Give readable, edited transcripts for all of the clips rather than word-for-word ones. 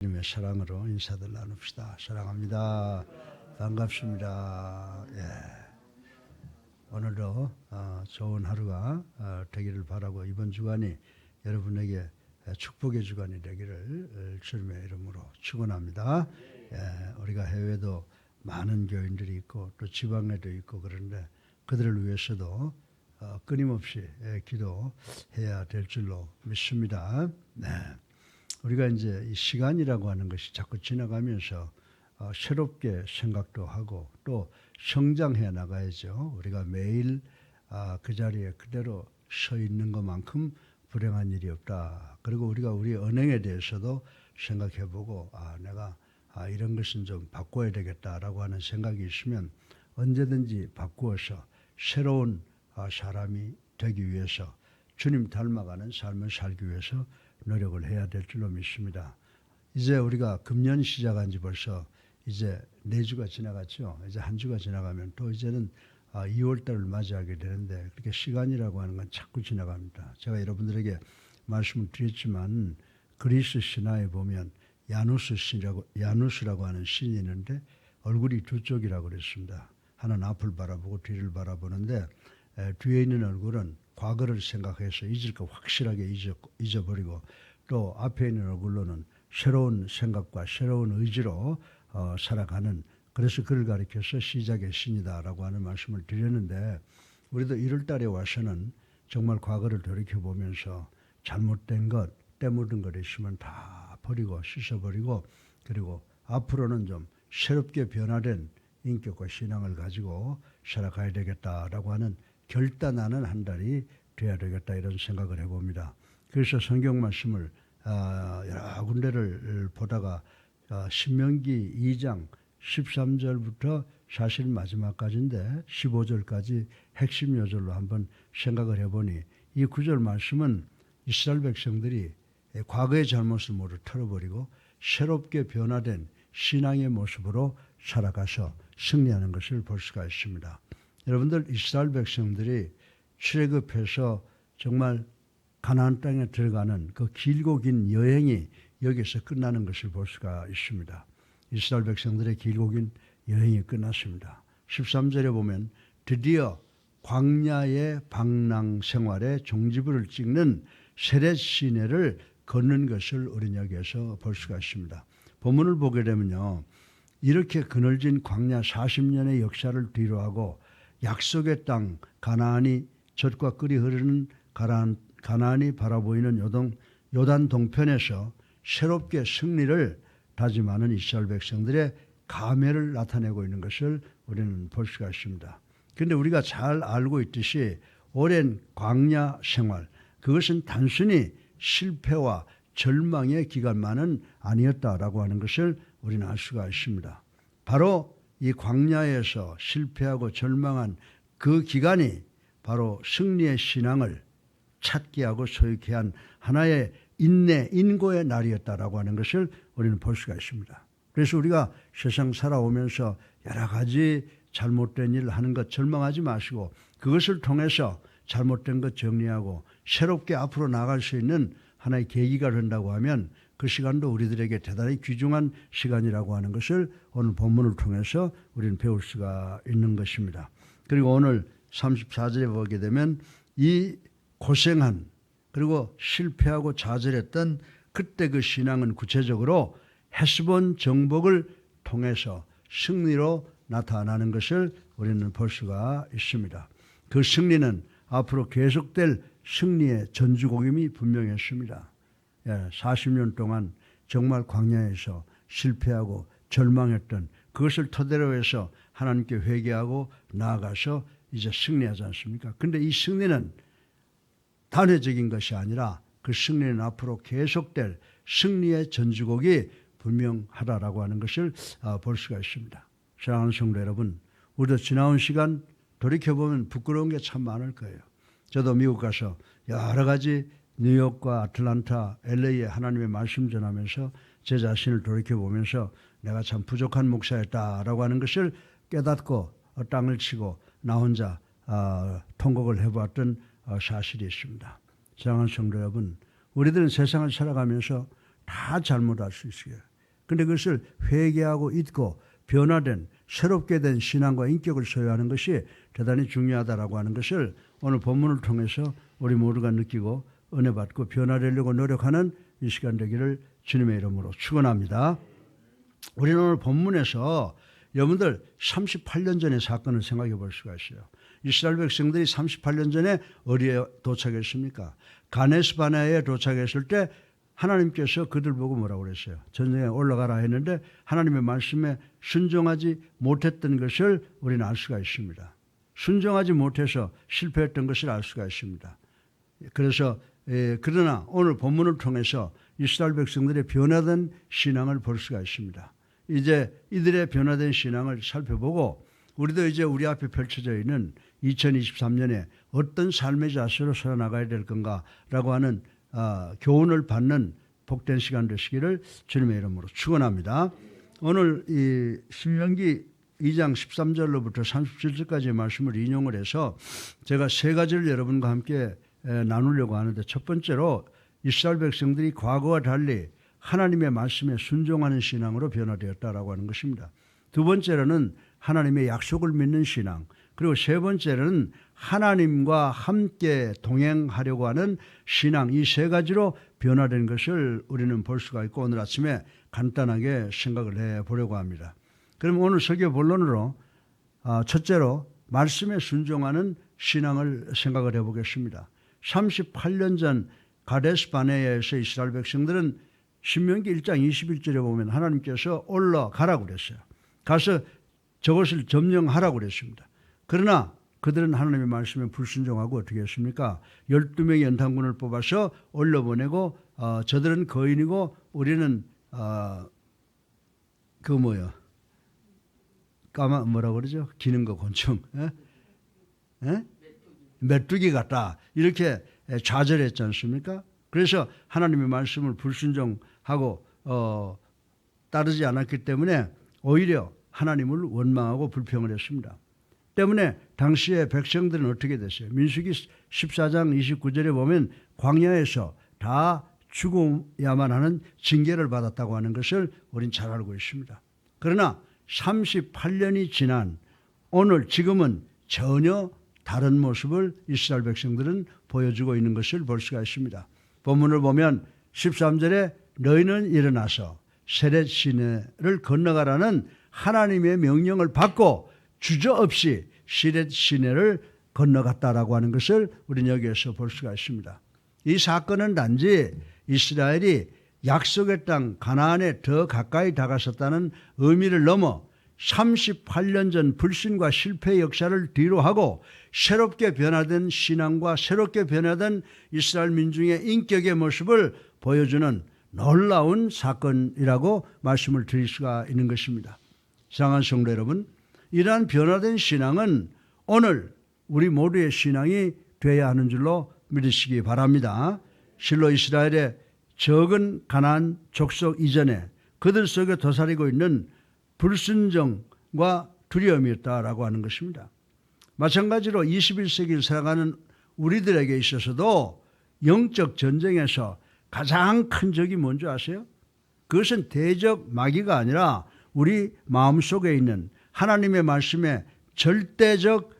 주님의 사랑으로 인사들 나눕시다. 사랑합니다. 반갑습니다. 오늘도 좋은 하루가 되기를 바라고 이번 주간이 여러분에게 축복의 주간이 되기를 주님의 이름으로 축원합니다. 우리가 해외도 많은 교인들이 있고 또 지방에도 있고 그런데 그들을 위해서도 끊임없이 기도해야 될 줄로 믿습니다. 우리가 이제 이 시간이라고 하는 것이 자꾸 지나가면서 새롭게 생각도 하고 또 성장해 나가야죠. 우리가 매일 그 자리에 그대로 서 있는 것만큼 불행한 일이 없다. 그리고 우리가 우리 언행에 대해서도 생각해보고 내가 이런 것은 좀 바꿔야 되겠다라고 하는 생각이 있으면 언제든지 바꾸어서 새로운 사람이 되기 위해서 주님 닮아가는 삶을 살기 위해서 노력을 해야 될 줄로 믿습니다. 이제 우리가 금년 시작한 지 벌써 이제 4주가 지나갔죠. 이제 한 주가 지나가면 또 이제는 2월 달을 맞이하게 되는데 그렇게 시간이라고 하는 건 자꾸 지나갑니다. 제가 여러분들에게 말씀을 드렸지만 그리스 신화에 보면 야누스라고 하는 신이 있는데 얼굴이 두 쪽이라고 그랬습니다. 하나는 앞을 바라보고 뒤를 바라보는데 뒤에 있는 얼굴은 과거를 생각해서 잊을 거 확실하게 잊어버리고 또 앞에 있는 얼굴로는 새로운 생각과 새로운 의지로 살아가는, 그래서 그를 가리켜서 시작의 신이다라고 하는 말씀을 드렸는데 우리도 1월 달에 와서는 정말 과거를 돌이켜보면서 잘못된 것, 때묻은 것 있으면 다 버리고 씻어버리고 그리고 앞으로는 좀 새롭게 변화된 인격과 신앙을 가지고 살아가야 되겠다라고 하는 결단하는 한 달이 돼야 되겠다 이런 생각을 해봅니다. 그래서 성경 말씀을 여러 군데를 보다가 신명기 2장 13절부터 사실 마지막까지인데 15절까지 핵심 요절로 한번 생각을 해보니 이 구절 말씀은 이스라엘 백성들이 과거의 잘못을 모두 털어버리고 새롭게 변화된 신앙의 모습으로 살아가서 승리하는 것을 볼 수가 있습니다. 여러분들 이스라엘 백성들이 출애굽해서 정말 가나안 땅에 들어가는 그 길고 긴 여행이 여기서 끝나는 것을 볼 수가 있습니다. 이스라엘 백성들의 길고 긴 여행이 끝났습니다. 13절에 보면 드디어 광야의 방랑 생활에 종지부를 찍는 세렛 시내를 걷는 것을 우리는 여기에서 볼 수가 있습니다. 본문을 보게 되면요, 이렇게 그늘진 광야 40년의 역사를 뒤로하고 약속의 땅 가나안이 젖과 꿀이 흐르는 가나안이 바라보이는 요단 동편에서 새롭게 승리를 다짐하는 이스라엘 백성들의 감회를 나타내고 있는 것을 우리는 볼 수가 있습니다. 그런데 우리가 잘 알고 있듯이 오랜 광야 생활, 그것은 단순히 실패와 절망의 기간만은 아니었다라고 하는 것을 우리는 알 수가 있습니다. 바로 이 광야에서 실패하고 절망한 그 기간이 바로 승리의 신앙을 찾게 하고 소유케 한 하나의 인고의 날이었다라고 하는 것을 우리는 볼 수가 있습니다. 그래서 우리가 세상 살아오면서 여러 가지 잘못된 일을 하는 것 절망하지 마시고 그것을 통해서 잘못된 것 정리하고 새롭게 앞으로 나아갈 수 있는 하나의 계기가 된다고 하면 그 시간도 우리들에게 대단히 귀중한 시간이라고 하는 것을 오늘 본문을 통해서 우리는 배울 수가 있는 것입니다. 그리고 오늘 34절에 보게 되면 이 고생한 그리고 실패하고 좌절했던 그때 그 신앙은 구체적으로 헤스본 정복을 통해서 승리로 나타나는 것을 우리는 볼 수가 있습니다. 그 승리는 앞으로 계속될 승리의 전주곡임이 분명했습니다. 40년 동안 정말 광야에서 실패하고 절망했던 그것을 토대로 해서 하나님께 회개하고 나아가서 이제 승리하지 않습니까? 그런데 이 승리는 단회적인 것이 아니라 그 승리는 앞으로 계속될 승리의 전주곡이 분명하다라고 하는 것을 볼 수가 있습니다. 사랑하는 성도 여러분, 우리도 지나온 시간 돌이켜보면 부끄러운 게 참 많을 거예요. 저도 미국 가서 여러 가지 뉴욕과 아틀란타, LA에 하나님의 말씀 전하면서 제 자신을 돌이켜보면서 내가 참 부족한 목사였다라고 하는 것을 깨닫고 땅을 치고 나 혼자 통곡을 해보았던 사실이 있습니다. 사랑하는 성도 여러분, 우리들은 세상을 살아가면서 다 잘못할 수 있어요. 그런데 그것을 회개하고 잊고 변화된 새롭게 된 신앙과 인격을 소유하는 것이 대단히 중요하다라고 하는 것을 오늘 본문을 통해서 우리 모두가 느끼고 은혜 받고 변화되려고 노력하는 이 시간 되기를 주님의 이름으로 축원합니다. 우리는 오늘 본문에서 여러분들 38년 전의 사건을 생각해 볼 수가 있어요. 이스라엘 백성들이 38년 전에 어디에 도착했습니까? 가데스 바네아에 도착했을 때 하나님께서 그들 보고 뭐라고 그랬어요? 전쟁에 올라가라 했는데 하나님의 말씀에 순종하지 못했던 것을 우리는 알 수가 있습니다. 순종하지 못해서 실패했던 것을 알 수가 있습니다. 그래서 그러나 오늘 본문을 통해서 이스라엘 백성들의 변화된 신앙을 볼 수가 있습니다. 이제 이들의 변화된 신앙을 살펴보고 우리도 이제 우리 앞에 펼쳐져 있는 2023년에 어떤 삶의 자세로 살아나가야 될 건가라고 하는 교훈을 받는 복된 시간 되시기를 주님의 이름으로 축원합니다. 오늘 이 신명기 2장 13절로부터 37절까지의 말씀을 인용을 해서 제가 세 가지를 여러분과 함께 나누려고 하는데, 첫 번째로 이스라엘 백성들이 과거와 달리 하나님의 말씀에 순종하는 신앙으로 변화되었다라고 하는 것입니다. 두 번째로는 하나님의 약속을 믿는 신앙, 그리고 세 번째는 하나님과 함께 동행하려고 하는 신앙, 이 세 가지로 변화된 것을 우리는 볼 수가 있고 오늘 아침에 간단하게 생각을 해보려고 합니다. 그럼 오늘 설교 본론으로 첫째로 말씀에 순종하는 신앙을 생각을 해보겠습니다. 38년 전 가데스 바네아에서 이스라엘 백성들은 신명기 1장 21절에 보면 하나님께서 올라가라고 그랬어요. 가서 저것을 점령하라고 그랬습니다. 그러나 그들은 하나님의 말씀에 불순종하고 어떻게 했습니까? 12명의 연탄군을 뽑아서 올려보내고 저들은 거인이고 우리는 뭐라고 그러죠? 기는 거 곤충, 메뚜기 같다, 이렇게 좌절했지 않습니까? 그래서 하나님의 말씀을 불순종하고 따르지 않았기 때문에 오히려 하나님을 원망하고 불평을 했습니다. 때문에 당시에 백성들은 어떻게 됐어요? 민수기 14장 29절에 보면 광야에서 다 죽어야만 하는 징계를 받았다고 하는 것을 우린 잘 알고 있습니다. 그러나 38년이 지난 오늘 지금은 전혀 다른 모습을 이스라엘 백성들은 보여주고 있는 것을 볼 수가 있습니다. 본문을 보면 13절에 너희는 일어나서 세렛 시내를 건너가라는 하나님의 명령을 받고 주저없이 세렛 시내를 건너갔다라고 하는 것을 우리는 여기에서 볼 수가 있습니다. 이 사건은 단지 이스라엘이 약속의 땅 가나안에 더 가까이 다가섰다는 의미를 넘어 38년 전 불신과 실패의 역사를 뒤로하고 새롭게 변화된 신앙과 새롭게 변화된 이스라엘 민중의 인격의 모습을 보여주는 놀라운 사건이라고 말씀을 드릴 수가 있는 것입니다. 사랑하는 성도 여러분, 이러한 변화된 신앙은 오늘 우리 모두의 신앙이 되어야 하는 줄로 믿으시기 바랍니다. 실로 이스라엘의 적은 가나안 족속 이전에 그들 속에 도사리고 있는 불순종과 두려움이었다라고 하는 것입니다. 마찬가지로 21세기를 살아가는 우리들에게 있어서도 영적 전쟁에서 가장 큰 적이 뭔지 아세요? 그것은 대적 마귀가 아니라 우리 마음속에 있는 하나님의 말씀에 절대적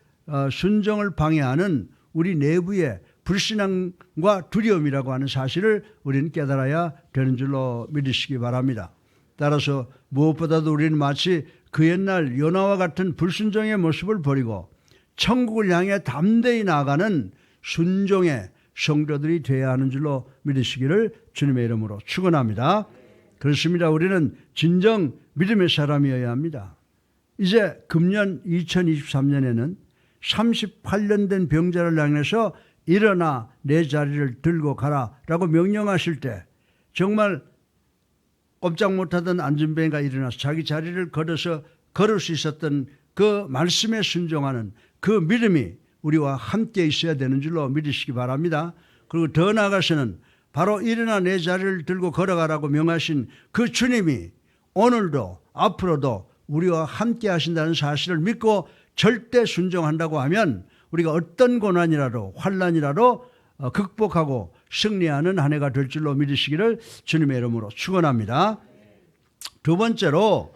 순종을 방해하는 우리 내부의 불신앙과 두려움이라고 하는 사실을 우리는 깨달아야 되는 줄로 믿으시기 바랍니다. 따라서 무엇보다도 우리는 마치 그 옛날 요나와 같은 불순종의 모습을 버리고 천국을 향해 담대히 나아가는 순종의 성도들이 되어야 하는 줄로 믿으시기를 주님의 이름으로 축원합니다. 그렇습니다. 우리는 진정 믿음의 사람이어야 합니다. 이제 금년 2023년에는 38년 된 병자를 향해서 일어나 내 자리를 들고 가라라고 명령하실 때 정말 꼼짝 못하던 안전뱅이가 일어나서 자기 자리를 걸어서 걸을 수 있었던 그 말씀에 순종하는 그 믿음이 우리와 함께 있어야 되는 줄로 믿으시기 바랍니다. 그리고 더 나아가서는 바로 일어나 내 자리를 들고 걸어가라고 명하신 그 주님이 오늘도 앞으로도 우리와 함께 하신다는 사실을 믿고 절대 순종한다고 하면 우리가 어떤 고난이라도 환난이라도 극복하고 승리하는 한 해가 될 줄로 믿으시기를 주님의 이름으로 축원합니다. 두 번째로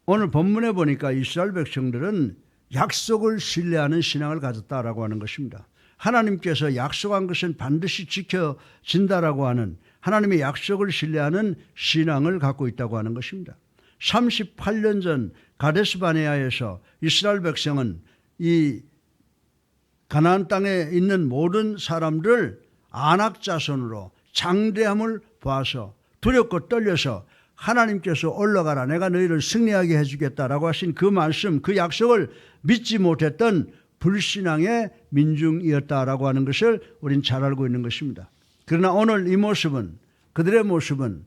오늘 본문에 보니까 이스라엘 백성들은 약속을 신뢰하는 신앙을 가졌다라고 하는 것입니다. 하나님께서 약속한 것은 반드시 지켜진다라고 하는 하나님의 약속을 신뢰하는 신앙을 갖고 있다고 하는 것입니다. 38년 전 가데스 바네아에서 이스라엘 백성은 이 가나안 땅에 있는 모든 사람들 안악 자손으로 장대함을 봐서 두렵고 떨려서 하나님께서 올라가라, 내가 너희를 승리하게 해주겠다라고 하신 그 말씀, 그 약속을 믿지 못했던 불신앙의 민중이었다라고 하는 것을 우린 잘 알고 있는 것입니다. 그러나 오늘 이 모습은, 그들의 모습은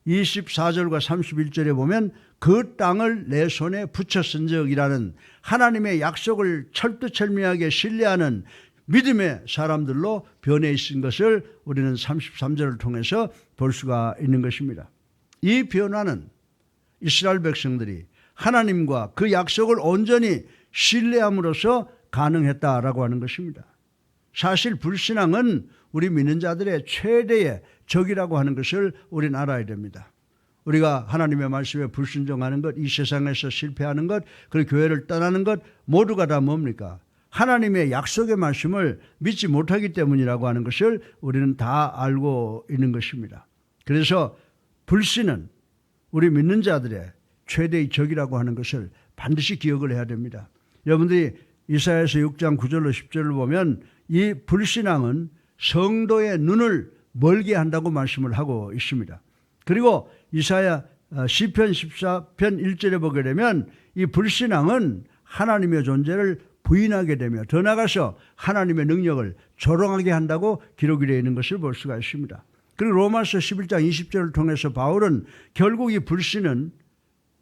24절과 31절에 보면 그 땅을 내 손에 붙였은 적이라는 하나님의 약속을 철두철미하게 신뢰하는 믿음의 사람들로 변해 있은 것을 우리는 33절을 통해서 볼 수가 있는 것입니다. 이 변화는 이스라엘 백성들이 하나님과 그 약속을 온전히 신뢰함으로써 가능했다라고 하는 것입니다. 사실 불신앙은 우리 믿는 자들의 최대의 적이라고 하는 것을 우리는 알아야 됩니다. 우리가 하나님의 말씀에 불순종하는 것, 이 세상에서 실패하는 것, 그리고 교회를 떠나는 것 모두가 다 뭡니까? 하나님의 약속의 말씀을 믿지 못하기 때문이라고 하는 것을 우리는 다 알고 있는 것입니다. 그래서 불신은 우리 믿는 자들의 최대의 적이라고 하는 것을 반드시 기억을 해야 됩니다. 여러분들이 이사야서 6장 9절로 10절을 보면 이 불신앙은 성도의 눈을 멀게 한다고 말씀을 하고 있습니다. 그리고 이사야 시편 14편 1절에 보게 되면 이 불신앙은 하나님의 존재를 부인하게 되며 더 나아가서 하나님의 능력을 조롱하게 한다고 기록이 되어 있는 것을 볼 수가 있습니다. 그리고 로마서 11장 20절을 통해서 바울은 결국 이 불신은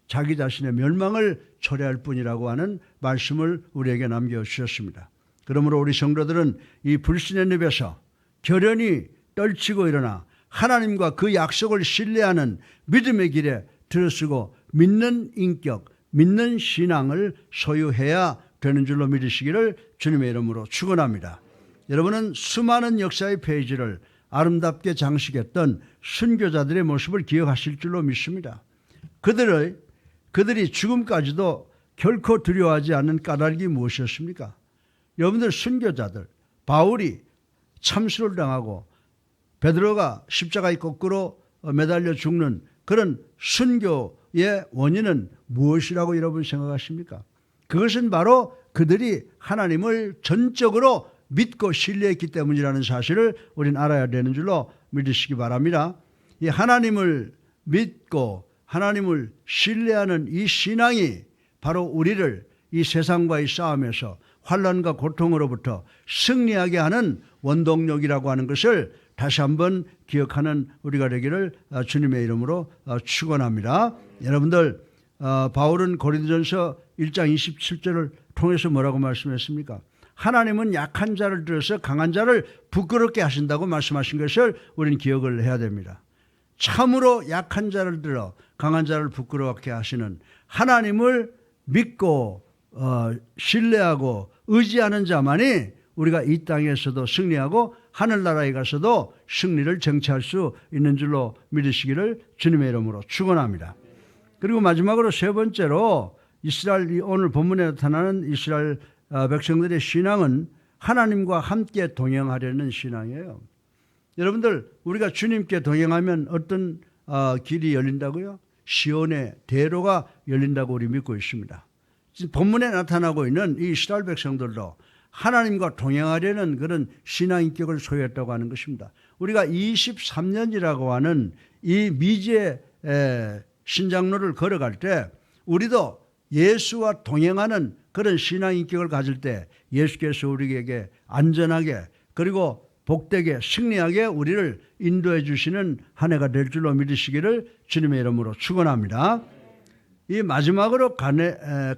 자기 자신의 멸망을 초래할 뿐이라고 하는 말씀을 우리에게 남겨주셨습니다. 그러므로 우리 성도들은 이 불신의 늪에서 결연히 떨치고 일어나 하나님과 그 약속을 신뢰하는 믿음의 길에 들어서고 믿는 인격, 믿는 신앙을 소유해야 되는 줄로 믿으시기를 주님의 이름으로 축원합니다. 여러분은 수많은 역사의 페이지를 아름답게 장식했던 순교자들의 모습을 기억하실 줄로 믿습니다. 그들이 죽음까지도 결코 두려워하지 않는 까닭이 무엇이었습니까? 여러분들 순교자들, 바울이 참수를 당하고 베드로가 십자가의 거꾸로 매달려 죽는 그런 순교의 원인은 무엇이라고 여러분 생각하십니까? 그것은 바로 그들이 하나님을 전적으로 믿고 신뢰했기 때문이라는 사실을 우리는 알아야 되는 줄로 믿으시기 바랍니다. 이 하나님을 믿고 하나님을 신뢰하는 이 신앙이 바로 우리를 이 세상과의 싸움에서 환난과 고통으로부터 승리하게 하는 원동력이라고 하는 것을 다시 한번 기억하는 우리가 되기를 주님의 이름으로 축원합니다. 여러분들 바울은 고린도전서 1장 27절을 통해서 뭐라고 말씀했습니까? 하나님은 약한 자를 들어서 강한 자를 부끄럽게 하신다고 말씀하신 것을 우리는 기억을 해야 됩니다. 참으로 약한 자를 들어 강한 자를 부끄럽게 하시는 하나님을 믿고 신뢰하고 의지하는 자만이 우리가 이 땅에서도 승리하고 하늘나라에 가서도 승리를 쟁취할 수 있는 줄로 믿으시기를 주님의 이름으로 축원합니다. 그리고 마지막으로 세 번째로 이스라엘, 오늘 본문에 나타나는 이스라엘 백성들의 신앙은 하나님과 함께 동행하려는 신앙이에요. 여러분들, 우리가 주님께 동행하면 어떤 길이 열린다고요? 시온의 대로가 열린다고 우리 믿고 있습니다. 본문에 나타나고 있는 이 이스라엘 백성들도 하나님과 동행하려는 그런 신앙 인격을 소유했다고 하는 것입니다. 우리가 23년이라고 하는 이 미지의 신장로를 걸어갈 때 우리도 예수와 동행하는 그런 신앙 인격을 가질 때 예수께서 우리에게 안전하게 그리고 복되게 승리하게 우리를 인도해 주시는 한 해가 될 줄로 믿으시기를 주님의 이름으로 축원합니다. 이 마지막으로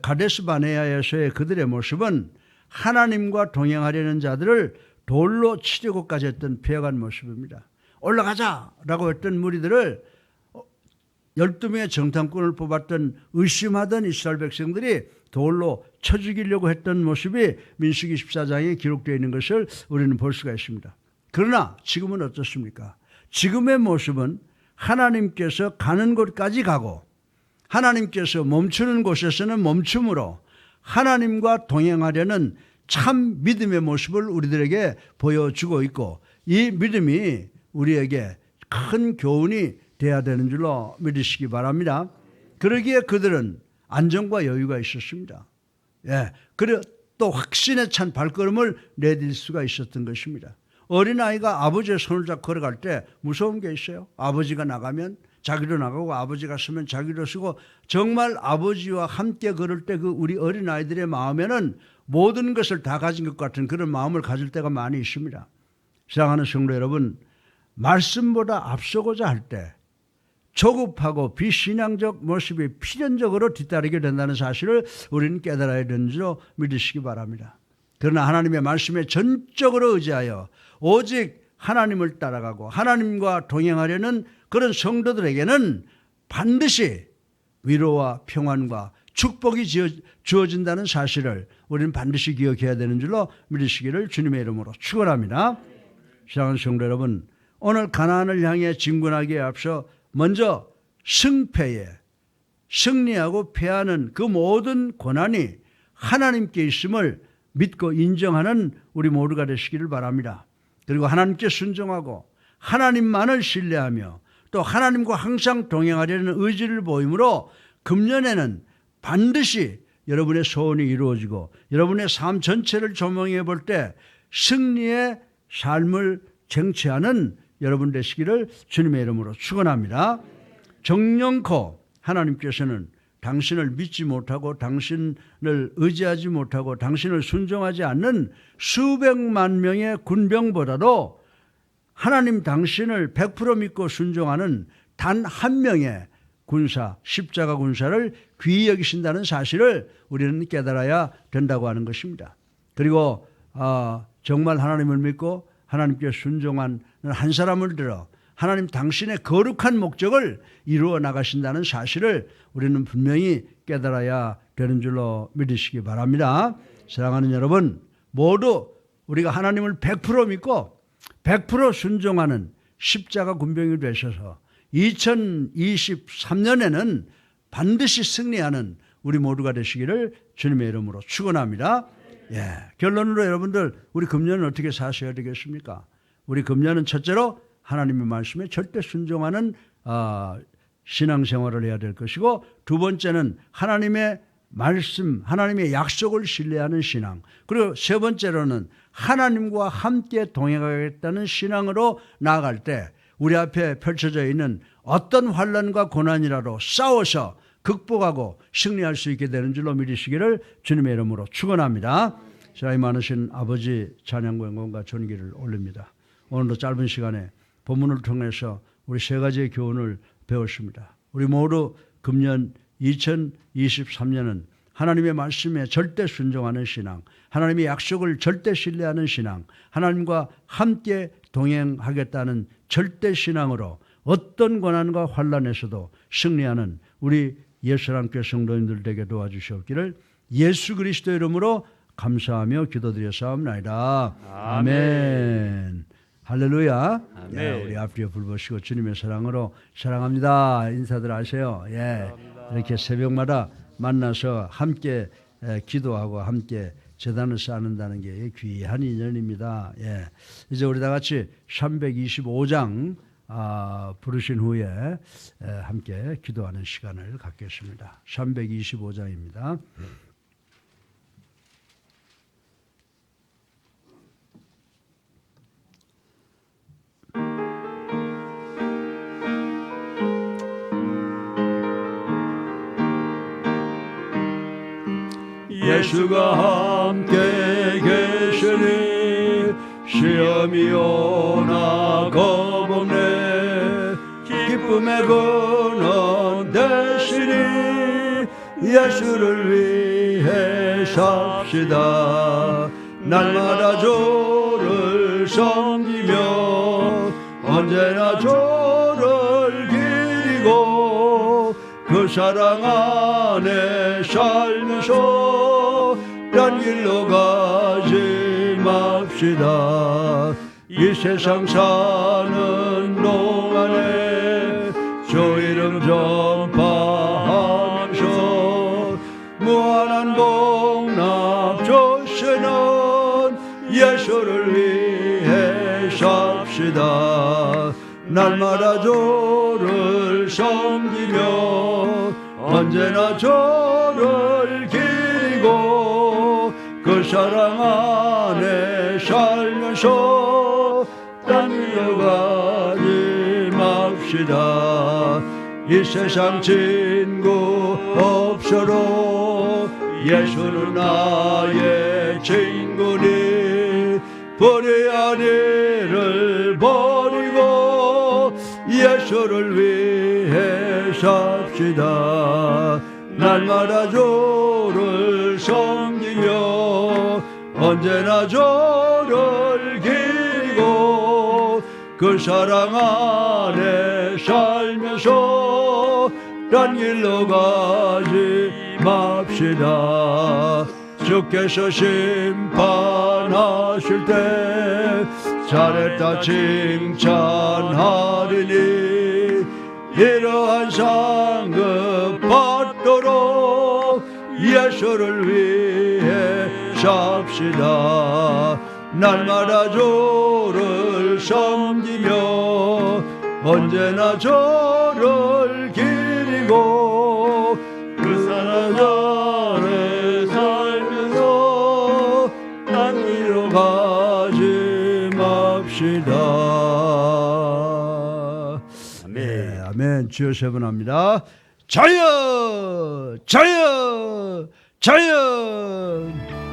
가데스 바네아에서의 그들의 모습은 하나님과 동행하려는 자들을 돌로 치려고까지 했던 배역한 모습입니다. 올라가자라고 했던 무리들을 12명의 정탐꾼을 뽑았던 의심하던 이스라엘 백성들이 돌로 쳐 죽이려고 했던 모습이 민수기 14장에 기록되어 있는 것을 우리는 볼 수가 있습니다. 그러나 지금은 어떻습니까? 지금의 모습은 하나님께서 가는 곳까지 가고 하나님께서 멈추는 곳에서는 멈춤으로 하나님과 동행하려는 참 믿음의 모습을 우리들에게 보여주고 있고, 이 믿음이 우리에게 큰 교훈이 되어야 되는 줄로 믿으시기 바랍니다. 그러기에 그들은 안정과 여유가 있었습니다. 그리고 또 확신에 찬 발걸음을 내딜 수가 있었던 것입니다. 어린아이가 아버지의 손을 잡고 걸어갈 때 무서운 게 있어요. 아버지가 나가면 자기도 나가고 아버지가 서면 자기도 서고, 정말 아버지와 함께 걸을 때 그 우리 어린아이들의 마음에는 모든 것을 다 가진 것 같은 그런 마음을 가질 때가 많이 있습니다. 사랑하는 성도 여러분, 말씀보다 앞서고자 할 때 조급하고 비신앙적 모습이 필연적으로 뒤따르게 된다는 사실을 우리는 깨달아야 되는 줄 믿으시기 바랍니다. 그러나 하나님의 말씀에 전적으로 의지하여 오직 하나님을 따라가고 하나님과 동행하려는 그런 성도들에게는 반드시 위로와 평안과 축복이 주어진다는 사실을 우리는 반드시 기억해야 되는 줄로 믿으시기를 주님의 이름으로 축원합니다. 사랑하는 성도 여러분, 오늘 가나안을 향해 진군하기에 앞서 먼저 승패에 승리하고 패하는 그 모든 권한이 하나님께 있음을 믿고 인정하는 우리 모두가 되시기를 바랍니다. 그리고 하나님께 순종하고 하나님만을 신뢰하며 또 하나님과 항상 동행하려는 의지를 보이므로 금년에는 반드시 여러분의 소원이 이루어지고 여러분의 삶 전체를 조명해 볼 때 승리의 삶을 쟁취하는 여러분 되시기를 주님의 이름으로 축원합니다. 정령코 하나님께서는 당신을 믿지 못하고 당신을 의지하지 못하고 당신을 순종하지 않는 수백만 명의 군병보다도 하나님 당신을 100% 믿고 순종하는 단 한 명의 군사, 십자가 군사를 귀히 여기신다는 사실을 우리는 깨달아야 된다고 하는 것입니다. 그리고 정말 하나님을 믿고 하나님께 순종한 한 사람을 들어 하나님 당신의 거룩한 목적을 이루어 나가신다는 사실을 우리는 분명히 깨달아야 되는 줄로 믿으시기 바랍니다. 사랑하는 여러분, 모두 우리가 하나님을 100% 믿고 100% 순종하는 십자가 군병이 되셔서 2023년에는 반드시 승리하는 우리 모두가 되시기를 주님의 이름으로 축원합니다. 결론으로 여러분들, 우리 금년은 어떻게 사셔야 되겠습니까? 우리 금년은 첫째로 하나님의 말씀에 절대 순종하는 신앙생활을 해야 될 것이고, 두 번째는 하나님의 말씀, 하나님의 약속을 신뢰하는 신앙, 그리고 세 번째로는 하나님과 함께 동행하겠다는 신앙으로 나아갈 때 우리 앞에 펼쳐져 있는 어떤 환난과 고난이라도 싸워서 극복하고 승리할 수 있게 되는 줄로 믿으시기를 주님의 이름으로 축원합니다. 사랑이 많으신 아버지, 찬양과 영광과 존귀를 올립니다. 오늘도 짧은 시간에 본문을 통해서 우리 세 가지의 교훈을 배웠습니다. 우리 모두 금년 2023년은 하나님의 말씀에 절대 순종하는 신앙, 하나님의 약속을 절대 신뢰하는 신앙, 하나님과 함께 동행하겠다는 절대 신앙으로 어떤 고난과 환난에서도 승리하는 우리 예수랑교회 성도님들 되게 도와주시옵기를 예수 그리스도 이름으로 감사하며 기도드렸사옵나이다. 아멘. 할렐루야. 아멘. 우리 앞뒤에 불보시고 주님의 사랑으로 사랑합니다 인사들 하세요. 이렇게 새벽마다 만나서 함께 기도하고 함께 제단을 쌓는다는 게 귀한 인연입니다. 이제 우리 다 같이 325장 부르신 후에 함께 기도하는 시간을 갖겠습니다. 325장입니다. 예수가 함께 계시니 시험이 오나 겁없네. 기쁨의 근원 되시니 예수를 위해 삽시다. 날마다 주를 섬기며 언제나 주를 기리고 그 사랑 안에 살면서 딴 길로 가지 맙시다. 이 세상 사는 동안에 전파하면서 무한한 복락 주시는 예수를 위해 삽시다. 날마다 주를 섬기며 언제나 주를 기리고 그 사랑 안에 살면서 딴 일로 가지 맙시다. 이 세상 친구 없어도 예수는 나의 친구니 버려야 할 일을 버리고 예수를 위해 삽시다. 날마다 주를 섬기며 언제나 주를 기리고 그 사랑 안에 살면서 딴 길로 가지 맙시다. 주께서 심판하실 때 잘했다 칭찬하리니 이러한 상급 받도록 예수를 위해 삽시다. 날마다 주를 섬기며 언제나 주를 기리고 그 사랑 안에 살면서 딴 길로 가지 맙시다. 네, 아멘. 주여 세번합니다. 자여, 자여, 자여.